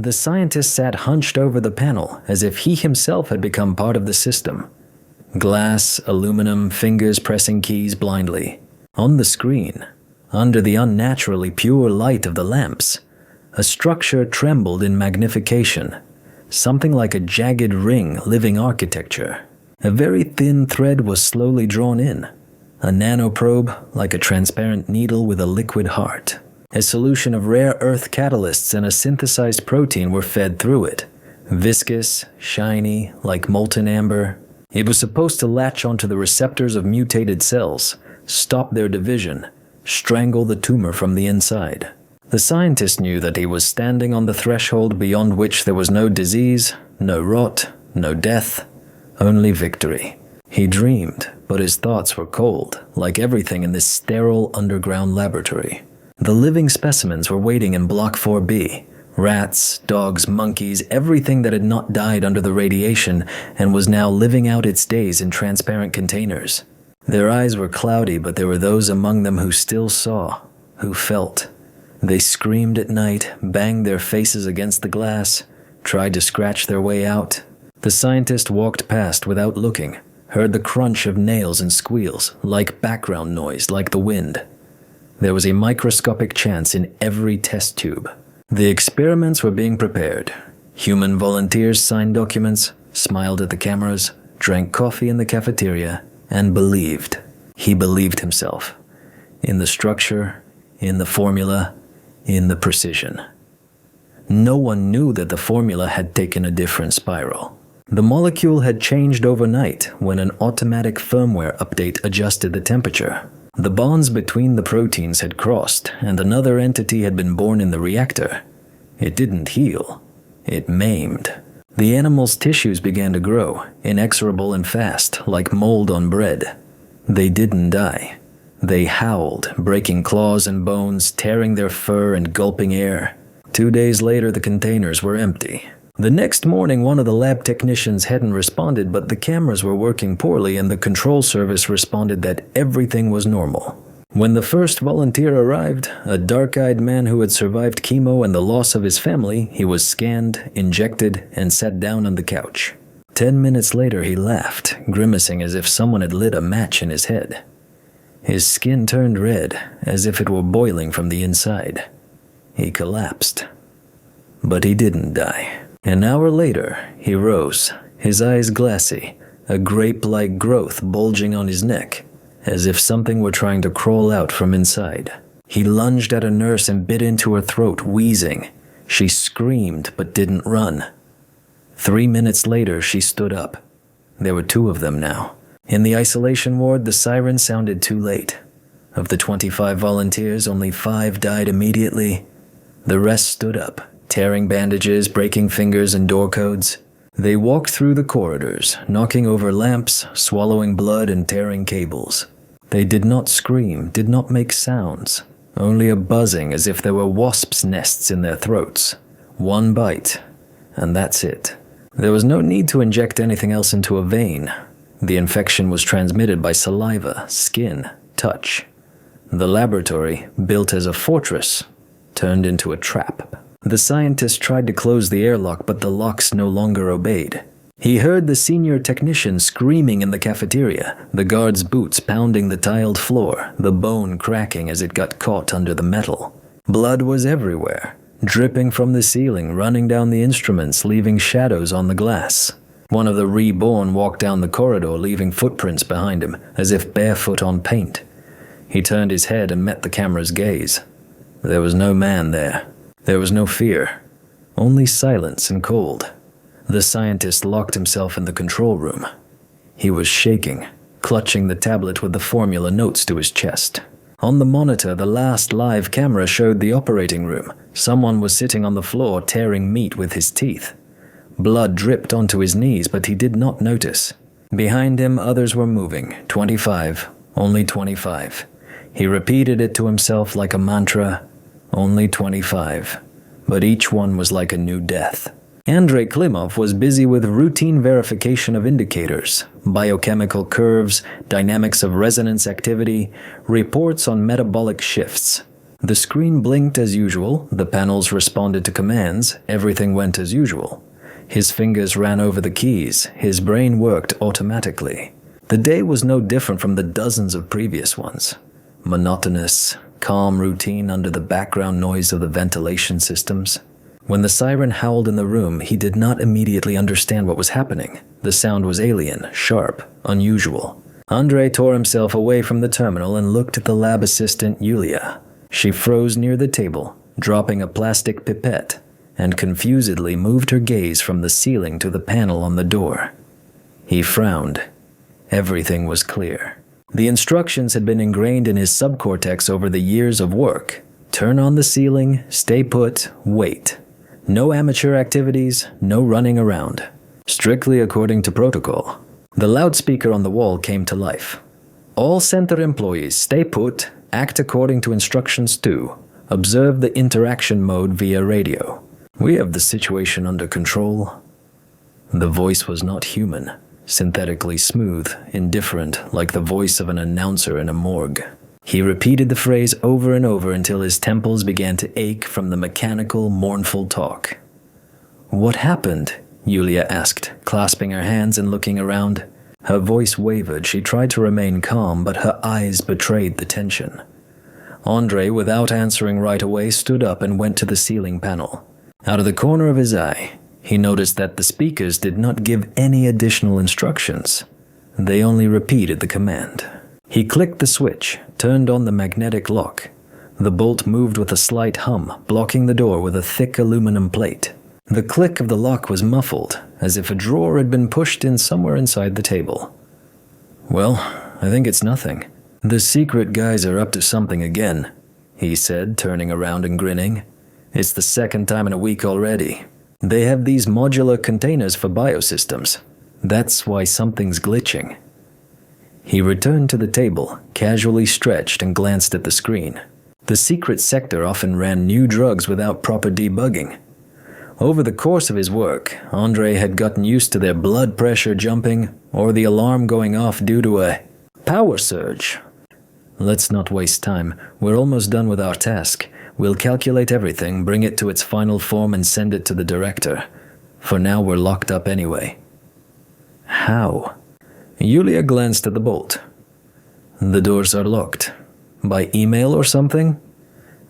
The scientist sat hunched over the panel as if he himself had become part of the system. Glass, aluminum, fingers pressing keys blindly. On the screen, under the unnaturally pure light of the lamps, a structure trembled in magnification, something like a jagged ring living architecture. A very thin thread was slowly drawn in, a nanoprobe like a transparent needle with a liquid heart. A solution of rare earth catalysts and a synthesized protein were fed through it, viscous, shiny, like molten amber. It was supposed to latch onto the receptors of mutated cells, stop their division, strangle the tumor from the inside. The scientist knew that he was standing on the threshold beyond which there was no disease, no rot, no death, only victory. He dreamed, but his thoughts were cold, like everything in this sterile underground laboratory. The living specimens were waiting in Block 4B. Rats, dogs, monkeys, everything that had not died under the radiation and was now living out its days in transparent containers. Their eyes were cloudy, but there were those among them who still saw, who felt. They screamed at night, banged their faces against the glass, tried to scratch their way out. The scientist walked past without looking, heard the crunch of nails and squeals, like background noise, like the wind. There was a microscopic chance in every test tube. The experiments were being prepared. Human volunteers signed documents, smiled at the cameras, drank coffee in the cafeteria, and believed. He believed himself. In the structure, in the formula, in the precision. No one knew that the formula had taken a different spiral. The molecule had changed overnight when an automatic firmware update adjusted the temperature. The bonds between the proteins had crossed, and another entity had been born in the reactor. It didn't heal. It maimed. The animal's tissues began to grow, inexorable and fast, like mold on bread. They didn't die. They howled, breaking claws and bones, tearing their fur and gulping air. 2 days later, the containers were empty. The next morning, one of the lab technicians hadn't responded, but the cameras were working poorly and the control service responded that everything was normal. When the first volunteer arrived, a dark-eyed man who had survived chemo and the loss of his family, he was scanned, injected, and sat down on the couch. 10 minutes later, he laughed, grimacing as if someone had lit a match in his head. His skin turned red, as if it were boiling from the inside. He collapsed. But he didn't die. An hour later, he rose, his eyes glassy, a grape-like growth bulging on his neck, as if something were trying to crawl out from inside. He lunged at a nurse and bit into her throat, wheezing. She screamed but didn't run. 3 minutes later, she stood up. There were 2 of them now. In the isolation ward, the siren sounded too late. Of the 25 volunteers, only 5 died immediately. The rest stood up, tearing bandages, breaking fingers and door codes. They walked through the corridors, knocking over lamps, swallowing blood and tearing cables. They did not scream, did not make sounds, only a buzzing as if there were wasps' nests in their throats. 1 bite, and that's it. There was no need to inject anything else into a vein. The infection was transmitted by saliva, skin, touch. The laboratory, built as a fortress, turned into a trap. The scientist tried to close the airlock, but the locks no longer obeyed. He heard the senior technician screaming in the cafeteria, the guard's boots pounding the tiled floor, the bone cracking as it got caught under the metal. Blood was everywhere, dripping from the ceiling, running down the instruments, leaving shadows on the glass. One of the reborn walked down the corridor, leaving footprints behind him, as if barefoot on paint. He turned his head and met the camera's gaze. There was no man there. There was no fear, only silence and cold. The scientist locked himself in the control room. He was shaking, clutching the tablet with the formula notes to his chest. On the monitor, the last live camera showed the operating room. Someone was sitting on the floor, tearing meat with his teeth. Blood dripped onto his knees, but he did not notice. Behind him, others were moving. 25, only 25. He repeated it to himself like a mantra. Only 25, but each one was like a new death. Andrei Klimov was busy with routine verification of indicators, biochemical curves, dynamics of resonance activity, reports on metabolic shifts. The screen blinked as usual, the panels responded to commands, everything went as usual. His fingers ran over the keys, his brain worked automatically. The day was no different from the dozens of previous ones. Monotonous, calm routine under the background noise of the ventilation systems. When the siren howled in the room, he did not immediately understand what was happening. The sound was alien, sharp, unusual. Andre tore himself away from the terminal and looked at the lab assistant, Yulia. She froze near the table, dropping a plastic pipette, and confusedly moved her gaze from the ceiling to the panel on the door. He frowned. Everything was clear. The instructions had been ingrained in his subcortex over the years of work. Turn on the ceiling, stay put, wait. No amateur activities, no running around. Strictly according to protocol. The loudspeaker on the wall came to life. All center employees stay put, act according to instructions 2. Observe the interaction mode via radio. We have the situation under control. The voice was not human, synthetically smooth, indifferent, like the voice of an announcer in a morgue. He repeated the phrase over and over until his temples began to ache from the mechanical, mournful talk. "What happened?" Yulia asked, clasping her hands and looking around. Her voice wavered. She tried to remain calm, but her eyes betrayed the tension. Andre, without answering right away, stood up and went to the ceiling panel. Out of the corner of his eye, he noticed that the speakers did not give any additional instructions. They only repeated the command. He clicked the switch, turned on the magnetic lock. The bolt moved with a slight hum, blocking the door with a thick aluminum plate. The click of the lock was muffled, as if a drawer had been pushed in somewhere inside the table. "Well, I think it's nothing. The secret guys are up to something again," he said, turning around and grinning. "It's the second time in a week already. They have these modular containers for biosystems. That's why something's glitching." He returned to the table, casually stretched and glanced at the screen. The secret sector often ran new drugs without proper debugging. Over the course of his work, Andre had gotten used to their blood pressure jumping or the alarm going off due to a power surge. "Let's not waste time. We're almost done with our task. We'll calculate everything, bring it to its final form and send it to the director. For now, we're locked up anyway." "How?" Yulia glanced at the bolt. "The doors are locked. By email or something?"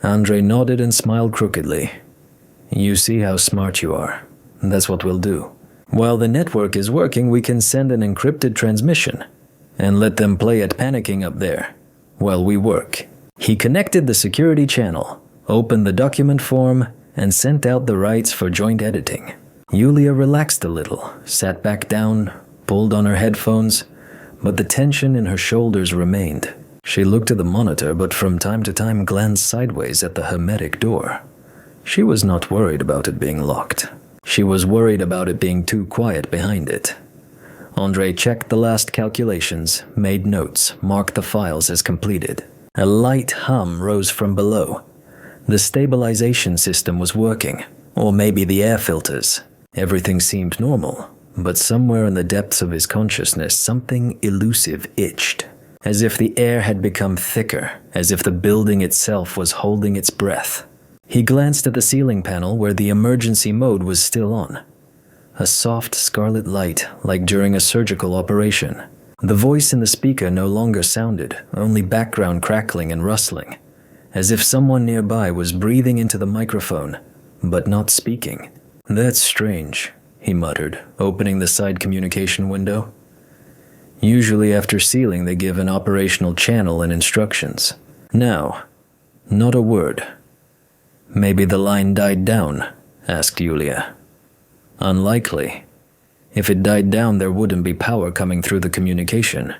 Andre nodded and smiled crookedly. "You see how smart you are. That's what we'll do. While the network is working, we can send an encrypted transmission and let them play at panicking up there while we work." He connected the security channel, opened the document form, and sent out the rights for joint editing. Yulia relaxed a little, sat back down, pulled on her headphones, but the tension in her shoulders remained. She looked at the monitor, but from time to time glanced sideways at the hermetic door. She was not worried about it being locked. She was worried about it being too quiet behind it. Andre checked the last calculations, made notes, marked the files as completed. A light hum rose from below. The stabilization system was working, or maybe the air filters. Everything seemed normal, but somewhere in the depths of his consciousness, something elusive itched, as if the air had become thicker, as if the building itself was holding its breath. He glanced at the ceiling panel where the emergency mode was still on. A soft scarlet light, like during a surgical operation. The voice in the speaker no longer sounded, only background crackling and rustling, as if someone nearby was breathing into the microphone, but not speaking. "That's strange," he muttered, opening the side communication window. Usually after sealing they give an operational channel and instructions. Now, not a word. "Maybe the line died down?" asked Yulia. "Unlikely. If it died down there wouldn't be power coming through the communication.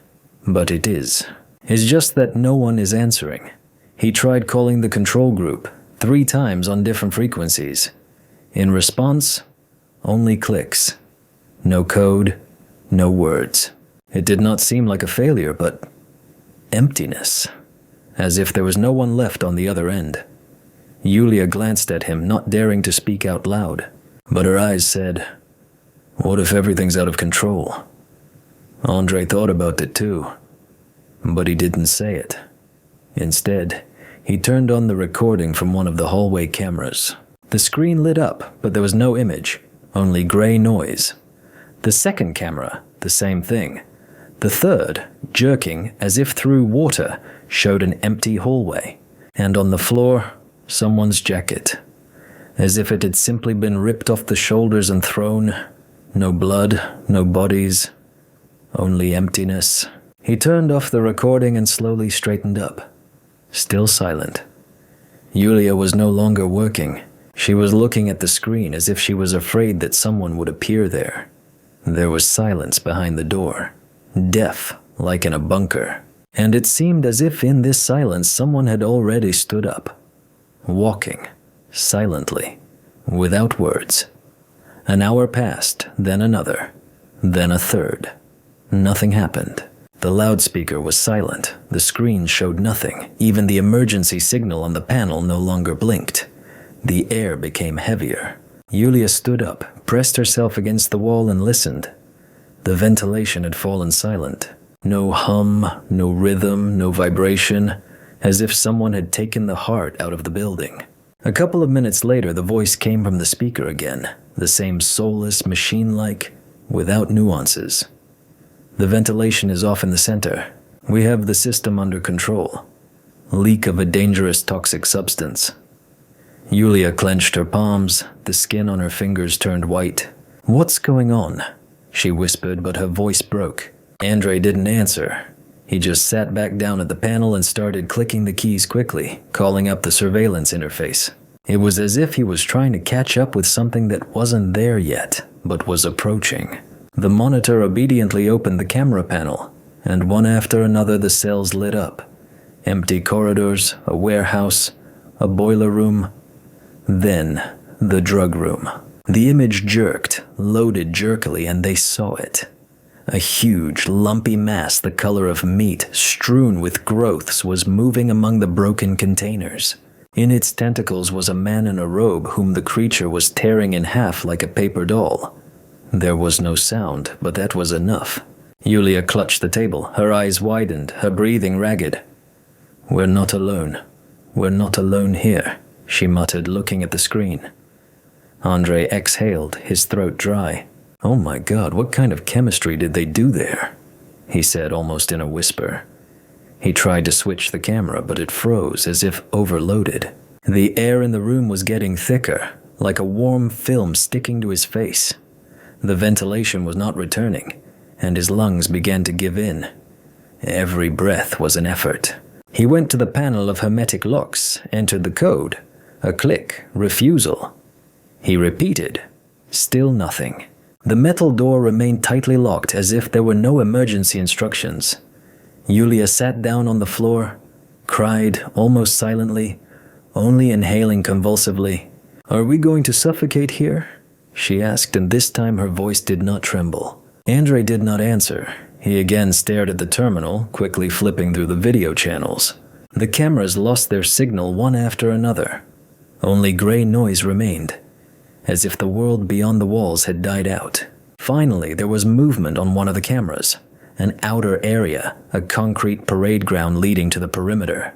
But it is. It's just that no one is answering. He tried calling the control group 3 times on different frequencies. In response, only clicks. No code, no words. It did not seem like a failure, but emptiness. As if there was no one left on the other end. Yulia glanced at him, not daring to speak out loud. But her eyes said, "What if everything's out of control?" Andre thought about it too. But he didn't say it. Instead, He turned on the recording from one of the hallway cameras. The screen lit up, but there was no image, only gray noise. The second camera, the same thing. The third, jerking as if through water, showed an empty hallway. And on the floor, someone's jacket. As if it had simply been ripped off the shoulders and thrown. No blood, no bodies, only emptiness. He turned off the recording and slowly straightened up. Still silent. Yulia was no longer working. She was looking at the screen as if she was afraid that someone would appear there. There was silence behind the door, deaf like in a bunker. And it seemed as if in this silence someone had already stood up, walking, silently, without words. An hour passed, then another, then a third. Nothing happened. The loudspeaker was silent. The screen showed nothing. Even the emergency signal on the panel no longer blinked. The air became heavier. Yulia stood up, pressed herself against the wall and listened. The ventilation had fallen silent. No hum, no rhythm, no vibration, as if someone had taken the heart out of the building. A couple of minutes later, the voice came from the speaker again, the same soulless, machine-like, without nuances. The ventilation is off in the center. We have the system under control. Leak of a dangerous toxic substance. Yulia clenched her palms, the skin on her fingers turned white. "What's going on?" she whispered, but her voice broke. Andrei didn't answer. He just sat back down at the panel and started clicking the keys quickly, calling up the surveillance interface. It was as if he was trying to catch up with something that wasn't there yet, but was approaching. The monitor obediently opened the camera panel, and one after another the cells lit up. Empty corridors, a warehouse, a boiler room, then the drug room. The image jerked, loaded jerkily, and they saw it. A huge, lumpy mass the color of meat, strewn with growths, was moving among the broken containers. In its tentacles was a man in a robe whom the creature was tearing in half like a paper doll. There was no sound, but that was enough. Yulia clutched the table, her eyes widened, her breathing ragged. "We're not alone. We're not alone here," she muttered, looking at the screen. Andrei exhaled, his throat dry. "Oh my God, what kind of chemistry did they do there?" he said almost in a whisper. He tried to switch the camera, but it froze as if overloaded. The air in the room was getting thicker, like a warm film sticking to his face. The ventilation was not returning, and his lungs began to give in. Every breath was an effort. He went to the panel of hermetic locks, entered the code. A click, refusal. He repeated. Still nothing. The metal door remained tightly locked as if there were no emergency instructions. Yulia sat down on the floor, cried almost silently, only inhaling convulsively. "Are we going to suffocate here?" she asked, and this time her voice did not tremble. Andrei did not answer. He again stared at the terminal, quickly flipping through the video channels. The cameras lost their signal one after another. Only gray noise remained, as if the world beyond the walls had died out. Finally, there was movement on one of the cameras. An outer area, a concrete parade ground leading to the perimeter.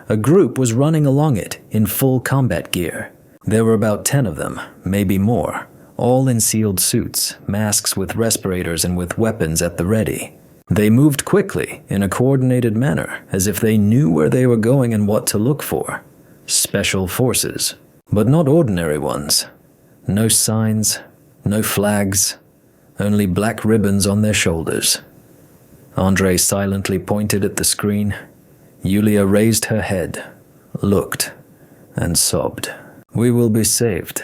A group was running along it in full combat gear. There were about 10 of them, maybe more, all in sealed suits, masks with respirators and with weapons at the ready. They moved quickly, in a coordinated manner, as if they knew where they were going and what to look for. Special forces, but not ordinary ones. No signs, no flags, only black ribbons on their shoulders. Andrei silently pointed at the screen. Yulia raised her head, looked, and sobbed. "We will be saved.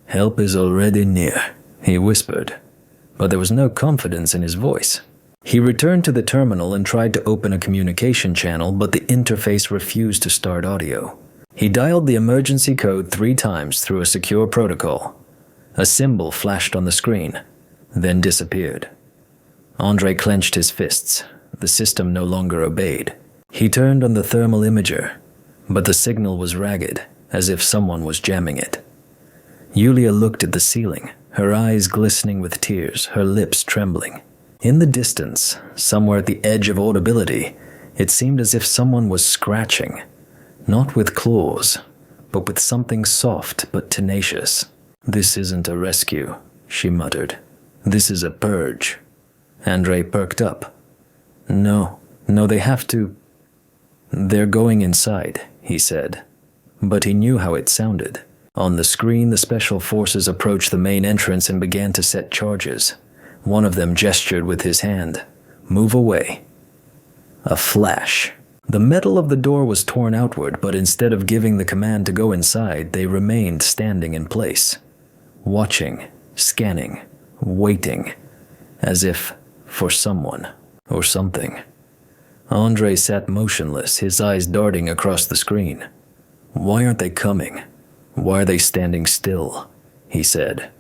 Help is already near," he whispered, but there was no confidence in his voice. He returned to the terminal and tried to open a communication channel, but the interface refused to start audio. He dialed the emergency code 3 times through a secure protocol. A symbol flashed on the screen, then disappeared. Andrei clenched his fists. The system no longer obeyed. He turned on the thermal imager, but the signal was ragged, as if someone was jamming it. Yulia looked at the ceiling, her eyes glistening with tears, her lips trembling. In the distance, somewhere at the edge of audibility, it seemed as if someone was scratching. Not with claws, but with something soft but tenacious. "This isn't a rescue," she muttered. "This is a purge." Andre perked up. No, they have to. "They're going inside," he said. But he knew how it sounded. On the screen, the special forces approached the main entrance and began to set charges. One of them gestured with his hand. "Move away." A flash. The metal of the door was torn outward, but instead of giving the command to go inside, they remained standing in place, watching, scanning, waiting, as if for someone or something. Andre sat motionless, his eyes darting across the screen. "Why aren't they coming? Why are they standing still?" he said.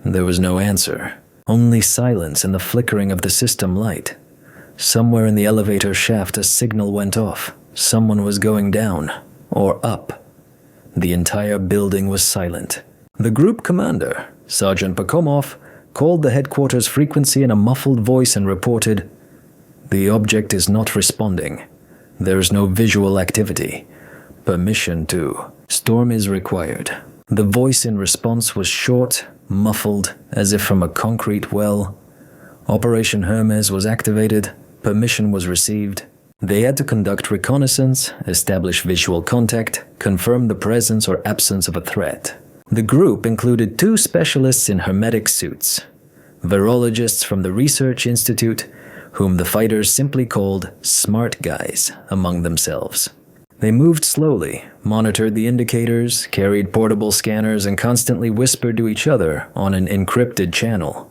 There was no answer, only silence and the flickering of the system light. Somewhere in the elevator shaft a signal went off. Someone was going down, or up. The entire building was silent. The group commander, Sergeant Pakomov, called the headquarters frequency in a muffled voice and reported, "The object is not responding. There is no visual activity. Permission to storm is required." The voice in response was short, muffled, as if from a concrete well. Operation Hermes was activated. Permission was received. They had to conduct reconnaissance, establish visual contact, confirm the presence or absence of a threat. The group included 2 specialists in hermetic suits, virologists from the Research Institute, whom the fighters simply called smart guys among themselves. They moved slowly, monitored the indicators, carried portable scanners, and constantly whispered to each other on an encrypted channel.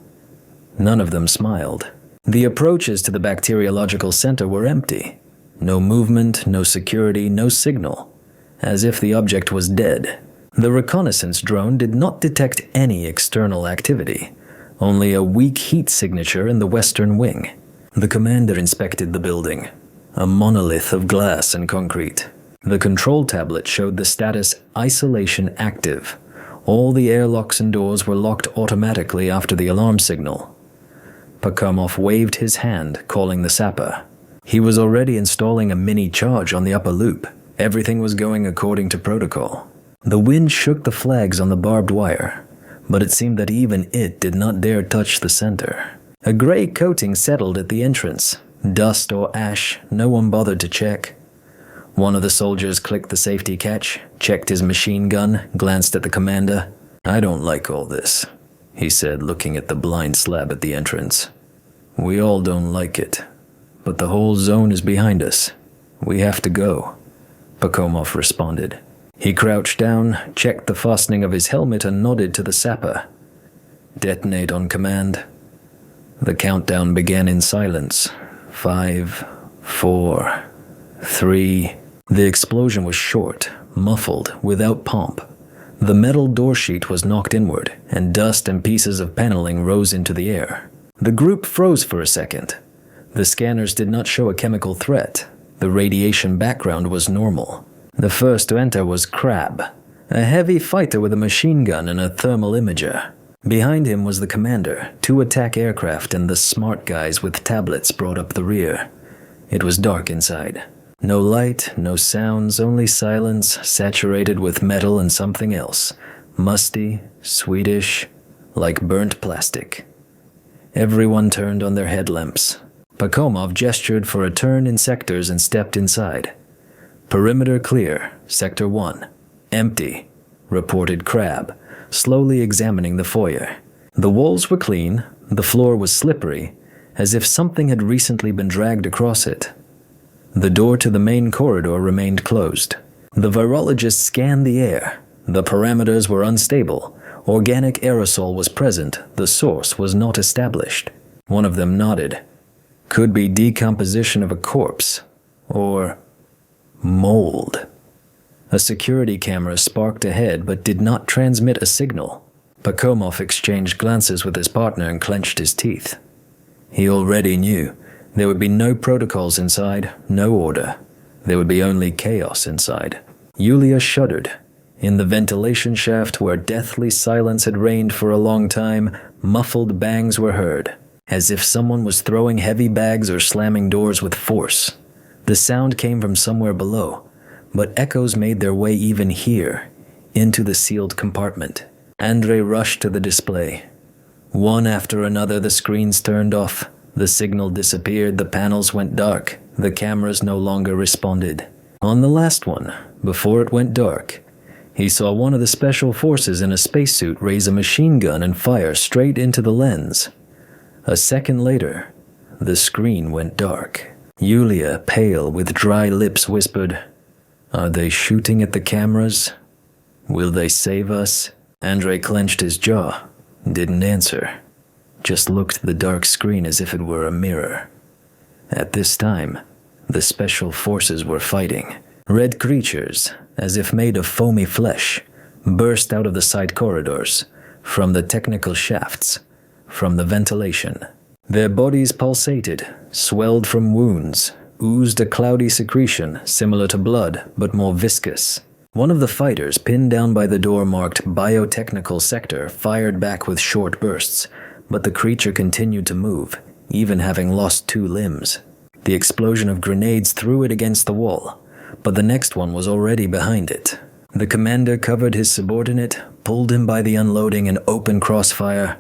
None of them smiled. The approaches to the bacteriological center were empty. No movement, no security, no signal. As if the object was dead. The reconnaissance drone did not detect any external activity, only a weak heat signature in the western wing. The commander inspected the building, a monolith of glass and concrete. The control tablet showed the status isolation active. All the airlocks and doors were locked automatically after the alarm signal. Pakomov waved his hand, calling the sapper. He was already installing a mini charge on the upper loop. Everything was going according to protocol. The wind shook the flags on the barbed wire, but it seemed that even it did not dare touch the center. A gray coating settled at the entrance. Dust or ash, no one bothered to check. One of the soldiers clicked the safety catch, checked his machine gun, glanced at the commander. "I don't like all this," he said, looking at the blind slab at the entrance. "We all don't like it, but the whole zone is behind us. We have to go," Pakomov responded. He crouched down, checked the fastening of his helmet, and nodded to the sapper. "Detonate on command." The countdown began in silence. 5, 4, 3. The explosion was short, muffled, without pomp. The metal door sheet was knocked inward, and dust and pieces of paneling rose into the air. The group froze for a second. The scanners did not show a chemical threat. The radiation background was normal. The first to enter was Crab, a heavy fighter with a machine gun and a thermal imager. Behind him was the commander, 2 attack aircraft, and the smart guys with tablets brought up the rear. It was dark inside. No light, no sounds, only silence, saturated with metal and something else. Musty, sweetish, like burnt plastic. Everyone turned on their headlamps. Pakomov gestured for a turn in sectors and stepped inside. "Perimeter clear, Sector 1. Empty," reported Crab, slowly examining the foyer. The walls were clean, the floor was slippery, as if something had recently been dragged across it. The door to the main corridor remained closed. The virologist scanned the air. The parameters were unstable. Organic aerosol was present. The source was not established. One of them nodded. Could be decomposition of a corpse. Or mold. A security camera sparked ahead but did not transmit a signal. Pakomov exchanged glances with his partner and clenched his teeth. He already knew. There would be no protocols inside, no order. There would be only chaos inside. Yulia shuddered. In the ventilation shaft where deathly silence had reigned for a long time, muffled bangs were heard, as if someone was throwing heavy bags or slamming doors with force. The sound came from somewhere below, but echoes made their way even here, into the sealed compartment. Andre rushed to the display. One after another, the screens turned off. The signal disappeared, the panels went dark, the cameras no longer responded. On the last one, before it went dark, he saw one of the special forces in a spacesuit raise a machine gun and fire straight into the lens. A second later, the screen went dark. Yulia, pale with dry lips, whispered, "Are they shooting at the cameras? Will they save us?" Andre clenched his jaw, didn't answer, just looked at the dark screen as if it were a mirror. At this time, the special forces were fighting. Red creatures, as if made of foamy flesh, burst out of the side corridors, from the technical shafts, from the ventilation. Their bodies pulsated, swelled from wounds, oozed a cloudy secretion similar to blood but more viscous. One of the fighters, pinned down by the door marked Biotechnical Sector, fired back with short bursts, but the creature continued to move, even having lost 2 limbs. The explosion of grenades threw it against the wall, but the next one was already behind it. The commander covered his subordinate, pulled him by the unloading and open crossfire,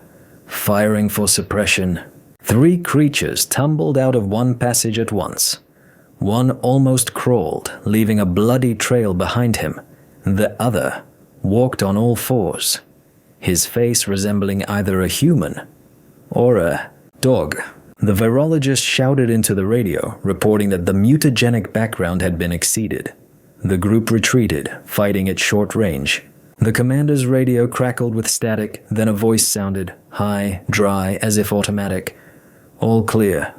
firing for suppression. 3 creatures tumbled out of one passage at once. One almost crawled, leaving a bloody trail behind him. The other walked on all 4s, his face resembling either a human or a dog. The virologist shouted into the radio, reporting that the mutagenic background had been exceeded. The group retreated, fighting at short range. The commander's radio crackled with static, then a voice sounded, high, dry, as if automatic. All clear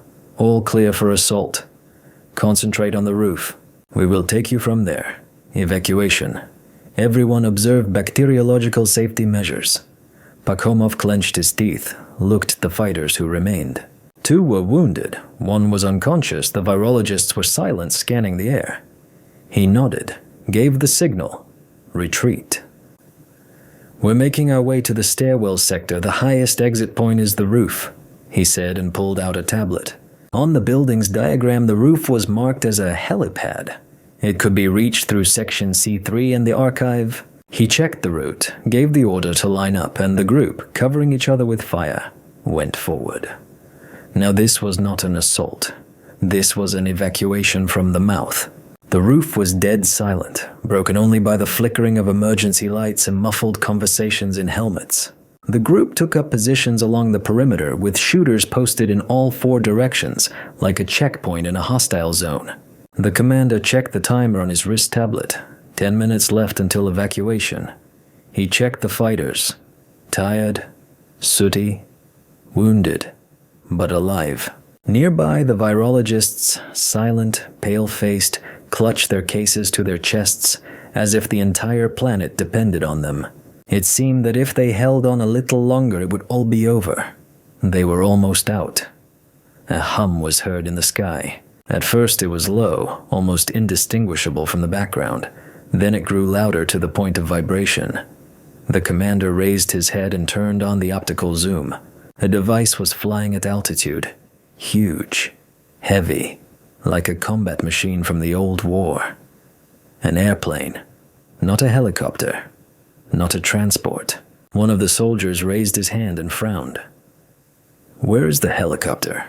for assault. Concentrate on the roof. We will take you from there. Evacuation. Everyone observe bacteriological safety measures. Pakhomov clenched his teeth, looked at the fighters who remained. 2 were wounded, 1 was unconscious, the virologists were silent, scanning the air. He nodded, gave the signal. Retreat. We're making our way to the stairwell sector. The highest exit point is the roof, he said and pulled out a tablet. On the building's diagram, the roof was marked as a helipad. It could be reached through section C3 and the archive. He checked the route, gave the order to line up, and the group, covering each other with fire, went forward. Now this was not an assault. This was an evacuation from the mouth. The roof was dead silent, broken only by the flickering of emergency lights and muffled conversations in helmets. The group took up positions along the perimeter with shooters posted in all 4 directions, like a checkpoint in a hostile zone. The commander checked the timer on his wrist tablet. 10 minutes left until evacuation. He checked the fighters. Tired, sooty, wounded, but alive. Nearby, the virologists, silent, pale-faced, clutched their cases to their chests as if the entire planet depended on them. It seemed that if they held on a little longer, it would all be over. They were almost out. A hum was heard in the sky. At first it was low, almost indistinguishable from the background. Then it grew louder to the point of vibration. The commander raised his head and turned on the optical zoom. A device was flying at altitude. Huge, heavy, like a combat machine from the old war. An airplane, not a helicopter. Not a transport. One of the soldiers raised his hand and frowned. Where is the helicopter?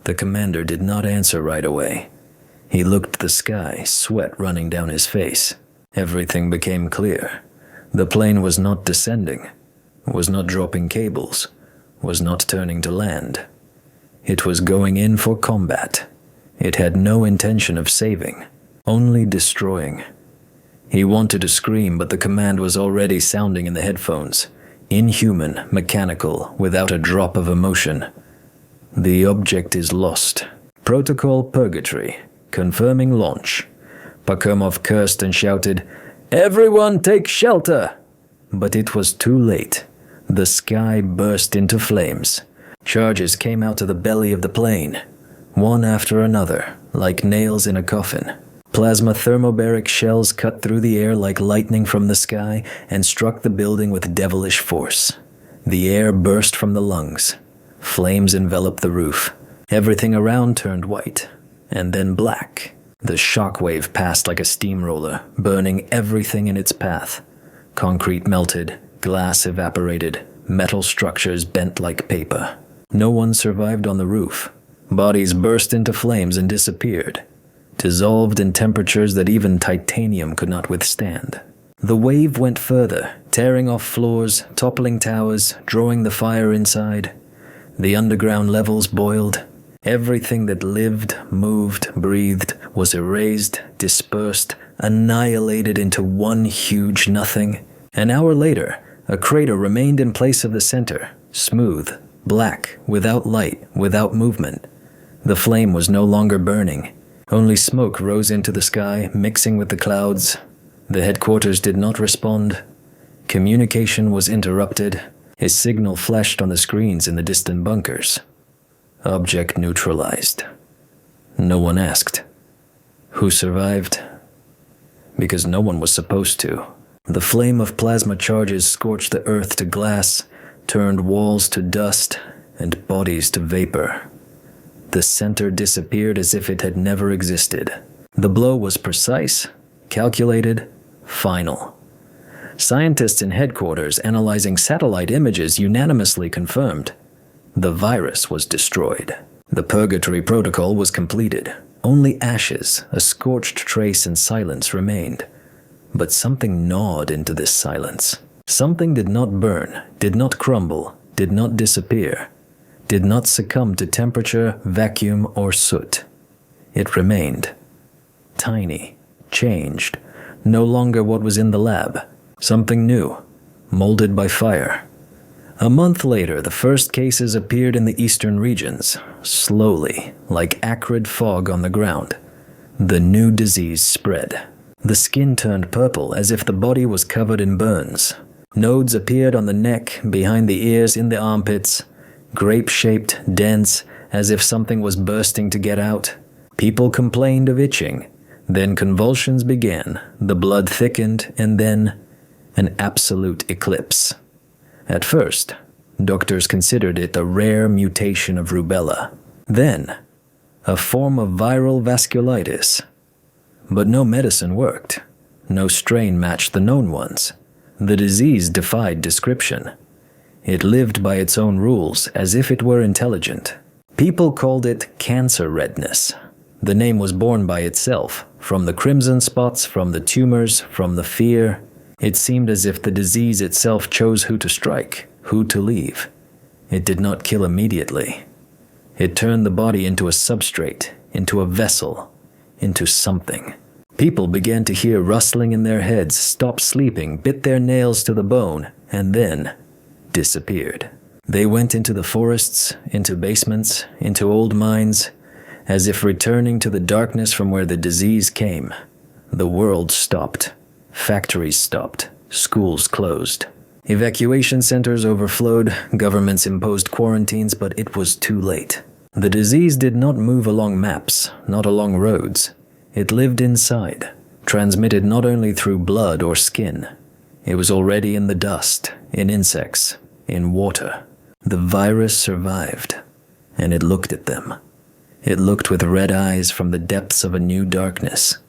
The commander did not answer right away. He looked at the sky, sweat running down his face. Everything became clear. The plane was not descending, was not dropping cables, was not turning to land. It was going in for combat. It had no intention of saving, only destroying. He wanted to scream, but the command was already sounding in the headphones. Inhuman, mechanical, without a drop of emotion. The object is lost. Protocol Purgatory. Confirming launch. Pakhomov cursed and shouted, "Everyone take shelter!" But it was too late. The sky burst into flames. Charges came out of the belly of the plane, one after another, like nails in a coffin. Plasma thermobaric shells cut through the air like lightning from the sky and struck the building with devilish force. The air burst from the lungs. Flames enveloped the roof. Everything around turned white, and then black. The shockwave passed like a steamroller, burning everything in its path. Concrete melted, glass evaporated, metal structures bent like paper. No one survived on the roof. Bodies burst into flames and disappeared, dissolved in temperatures that even titanium could not withstand. The wave went further, tearing off floors, toppling towers, drawing the fire inside. The underground levels boiled. Everything that lived, moved, breathed was erased, dispersed, annihilated into one huge nothing. An hour later, a crater remained in place of the center, smooth, black, without light, without movement. The flame was no longer burning. Only smoke rose into the sky, mixing with the clouds. The headquarters did not respond. Communication was interrupted. A signal flashed on the screens in the distant bunkers. Object neutralized. No one asked. Who survived? Because no one was supposed to. The flame of plasma charges scorched the earth to glass, turned walls to dust, and bodies to vapor. The center disappeared as if it had never existed. The blow was precise, calculated, final. Scientists in headquarters analyzing satellite images unanimously confirmed the virus was destroyed. The Purgatory protocol was completed. Only ashes, a scorched trace, and silence remained. But something gnawed into this silence. Something did not burn, did not crumble, did not disappear, did not succumb to temperature, vacuum, or soot. It remained. Tiny, changed, no longer what was in the lab. Something new, molded by fire. A month later, the first cases appeared in the eastern regions, slowly, like acrid fog on the ground. The new disease spread. The skin turned purple as if the body was covered in burns. Nodes appeared on the neck, behind the ears, in the armpits. Grape-shaped, dense, as if something was bursting to get out. People complained of itching. Then convulsions began, the blood thickened, and then an absolute eclipse. At first, doctors considered it a rare mutation of rubella. Then, a form of viral vasculitis. But no medicine worked. No strain matched the known ones. The disease defied description. It lived by its own rules, as if it were intelligent. People called it cancer redness. The name was born by itself, from the crimson spots, from the tumors, from the fear. It seemed as if the disease itself chose who to strike, who to leave. It did not kill immediately. It turned the body into a substrate, into a vessel, into something. People began to hear rustling in their heads, stopped sleeping, bit their nails to the bone, and then disappeared. They went into the forests, into basements, into old mines, as if returning to the darkness from where the disease came. The world stopped. Factories stopped. Schools closed. Evacuation centers overflowed. Governments imposed quarantines, but it was too late. The disease did not move along maps, not along roads. It lived inside, transmitted not only through blood or skin. It was already in the dust, in insects, in water. The virus survived, and it looked at them. It looked with red eyes from the depths of a new darkness.